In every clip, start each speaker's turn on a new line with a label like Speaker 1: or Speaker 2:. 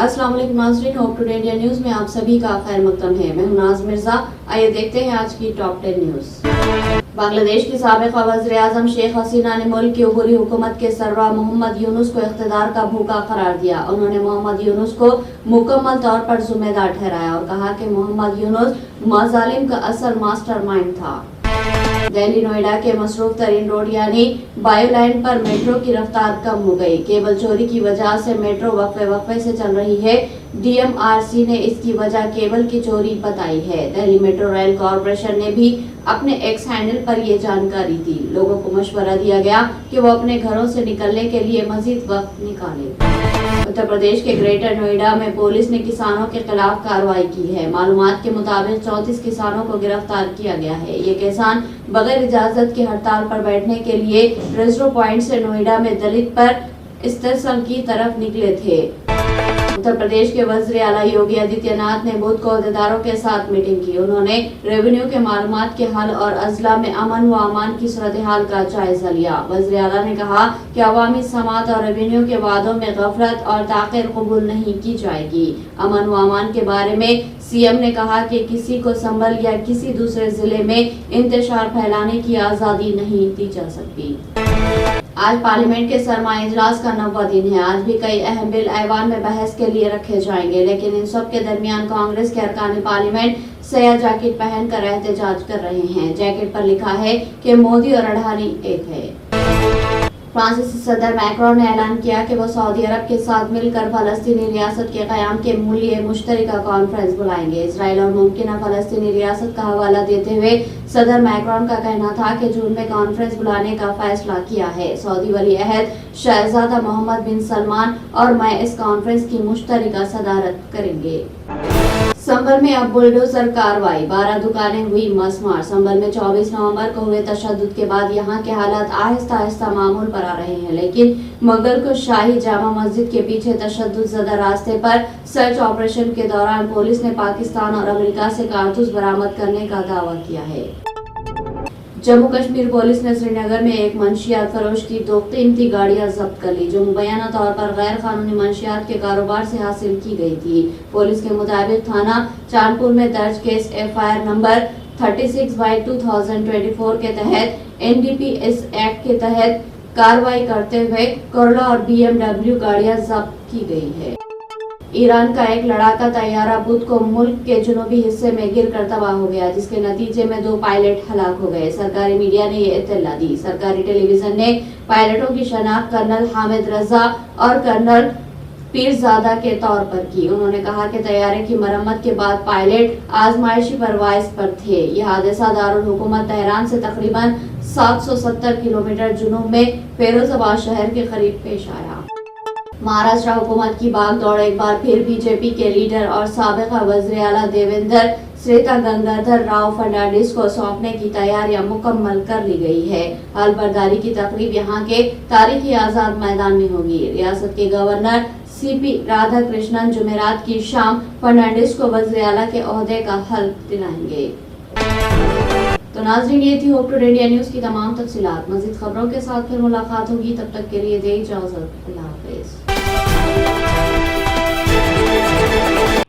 Speaker 1: अस्सलाम वालेकुम नाज़रीन, होप टुडे इंडिया न्यूज में आप सभी का खैर मकदम है। मैं हूं नाज मिर्जा। आइए देखते हैं आज की टॉप 10 न्यूज। बांग्लादेश की साबिक़ा वज़ीर-ए-आज़म शेख हसीना ने मुल्क की उबूरी हुकूमत के सरबराह मोहम्मद यूनुस को इक़्तिदार का भूखा करार दिया। उन्होंने मोहम्मद यूनुस को मुकम्मल तौर पर जिम्मेदार ठहराया और कहा कि मोहम्मद यूनुस मज़ालिम का असल मास्टरमाइंड था। दिल्ली नोएडा के मसरूफ तरीन रोड यानी बायो लाइन पर मेट्रो की रफ्तार कम हो गई। केबल चोरी की वजह से मेट्रो वक्फे से चल रही है। DMRC ने इसकी वजह केबल की चोरी बताई है। दिल्ली मेट्रो रेल कॉरपोरेशन ने भी अपने एक्स हैंडल पर ये जानकारी दी। लोगों को मशवरा दिया गया कि वो अपने घरों से निकलने के लिए मजीद वक्त निकालें। उत्तर प्रदेश के ग्रेटर नोएडा में पुलिस ने किसानों के खिलाफ कार्रवाई की है। मालूमात के मुताबिक 34 किसानों को गिरफ्तार किया गया है। ये किसान बगैर इजाजत की हड़ताल पर बैठने के लिए रिजर्व पॉइंट से नोएडा में दलित पर स्टेशन की तरफ निकले थे। उत्तर प्रदेश के वज़ीर आला योगी आदित्यनाथ ने बुध को अहदेदारों के साथ मीटिंग की। उन्होंने रेवेन्यू के मालूमात के हल और अजला में अमन व अमान की सूरत हाल का जायजा लिया। वज़ीर आला ने कहा कि अवामी समात और रेवेन्यू के वादों में गफलत और ताख़ीर कबूल नहीं की जाएगी। अमन व अमान के बारे में CM ने कहा कि किसी को संभल या किसी दूसरे जिले में इंतशार फैलाने की आज़ादी नहीं दी जा सकती। आज पार्लियामेंट के सरमाई इजलास का 9वां दिन है। आज भी कई अहम बिल ऐवान में बहस के लिए रखे जाएंगे, लेकिन इन सब के दरमियान कांग्रेस के अरकान पार्लियामेंट सया जैकेट पहनकर एहतजाज कर रहे हैं। जैकेट पर लिखा है कि मोदी और अडवाणी एक है। फ्रांसीसी सदर मैक्रोन ने ऐलान किया कि वो सऊदी अरब के साथ मिलकर फलस्तीनी रियासत के क़याम के लिए मुश्तरका कॉन्फ्रेंस बुलाएंगे। इजराइल और मुमकिन फलस्तीनी रियासत का हवाला देते हुए सदर मैक्रोन का कहना था कि जून में कॉन्फ्रेंस बुलाने का फैसला किया है। सऊदी वली अहद शहजादा मोहम्मद बिन सलमान और मैं इस कॉन्फ्रेंस की मुश्तरका सदारत करेंगे। संभल में अब बुलडोजर कार्रवाई, 12 दुकानें हुई मसमार। संभल में 24 नवंबर को हुए तशद्दुद के बाद यहाँ के हालात आहिस्ता आहिस्ता मामूल पर आ रहे हैं, लेकिन मंगल को शाही जामा मस्जिद के पीछे तशद्दुद ज़दा रास्ते पर सर्च ऑपरेशन के दौरान पुलिस ने पाकिस्तान और अमेरिका से कारतूस बरामद करने का दावा किया है। जम्मू कश्मीर पुलिस ने श्रीनगर में एक मंशियात फरोश की 2 कीमती गाड़ियां जब्त कर ली, जो मुबैना तौर पर गैर कानूनी मंशियात के कारोबार से हासिल की गई थी। पुलिस के मुताबिक थाना चांदपुर में दर्ज केस FIR नंबर 36/2024 के तहत NDPS एक्ट के तहत कार्रवाई करते हुए कोरोला और BMW गाड़ियां जब्त की गई है। ईरान का एक लड़ाका तैयारा बुध को मुल्क के जुनूबी हिस्से में गिरकर तबाह हो गया, जिसके नतीजे में 2 पायलट हलाक हो गए। सरकारी मीडिया ने ये इत्तला दी। सरकारी टेलीविजन ने पायलटों की शनाख्त कर्नल हामिद रजा और कर्नल पीरजादा के तौर पर की। उन्होंने कहा कि तैयारे की मरम्मत के बाद पायलट आजमाइशी परवाज़ पर थे। यह हादसा दारुल हुकूमत तेहरान से तकरीबन 770 किलोमीटर जुनूब में फिरोजाबाद शहर के करीब पेश आया। महाराष्ट्र हुकूमत की भागदौड़ एक बार फिर बीजेपी के लीडर और साबिक़ा वज़ीर आला देवेंद्र श्वेता गंगाधर राव फर्नांडिस को सौंपने की तैयारियां मुकम्मल कर ली गई है। हल बर्दारी की तकरीब यहां के तारीखी आजाद मैदान में होगी। रियासत के गवर्नर CP राधाकृष्णन जुमेरात की शाम फर्नांडिस को वज़ीर आला के ओहदे का हल्फ दिलाएंगे। तो नाज़रीन, ये थी होप टुडे इंडिया न्यूज की तमाम तफसीलात। मज़ीद खबरों के साथ फिर मुलाकात होगी, तब तक के लिए दे इजाज़त। अल्लाह हाफ़िज़।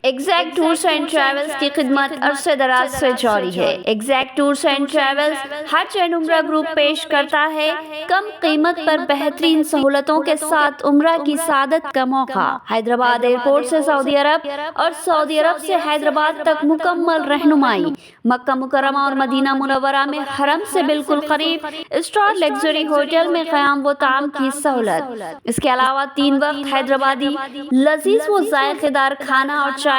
Speaker 2: एग्जैक्ट टूर्स एंड ट्रैवल्स की खिदमत अरसे दराज से जारी है। एग्जैक्ट टूर्स एंड ट्रैवल्स हज एंड उम्रा ग्रुप पेश करता है कम कीमत पर बेहतरीन सहूलतों के साथ उम्रा की सादत का मौका। हैदराबाद एयरपोर्ट से सऊदी अरब और सऊदी अरब से हैदराबाद तक मुकम्मल रहनुमाई। मक्का मुकर्रमा और मदीना मुनव्वरा में हरम से बिल्कुल करीब स्टार लग्जरी होटल में क़याम व ताम की सहूलत। इसके अलावा 3 वक्त हैदराबादी लजीज व जायकेदार खाना और चाय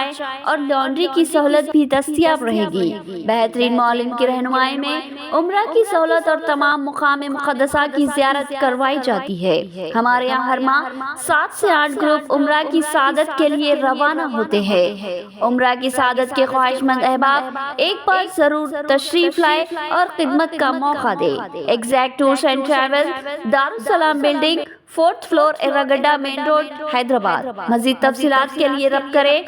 Speaker 2: और लॉन्ड्री की सहूलत भी दस्तयाब रहेगी। बेहतरीन मौलिम की रहनुमाई में उम्रा की सहूलत और तमाम मुकाम मुक़द्दसा की ज़ियारत करवाई जाती है। हमारे यहाँ हर माह 7 से 8 ग्रुप उम्रा की सादत के लिए रवाना होते हैं। उम्रा की सादत के ख्वाहिशमंद अहबाब एक बार जरूर तशरीफ लाए और खिदमत का मौका दे। Exact tours and travel, Darussalam building, 4th floor, Erragadda main road, Hyderabad. मज़ीद तफसीलात के लिए रब्त करें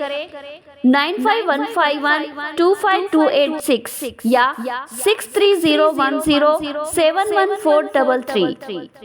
Speaker 2: 9515125286 या 6301071433।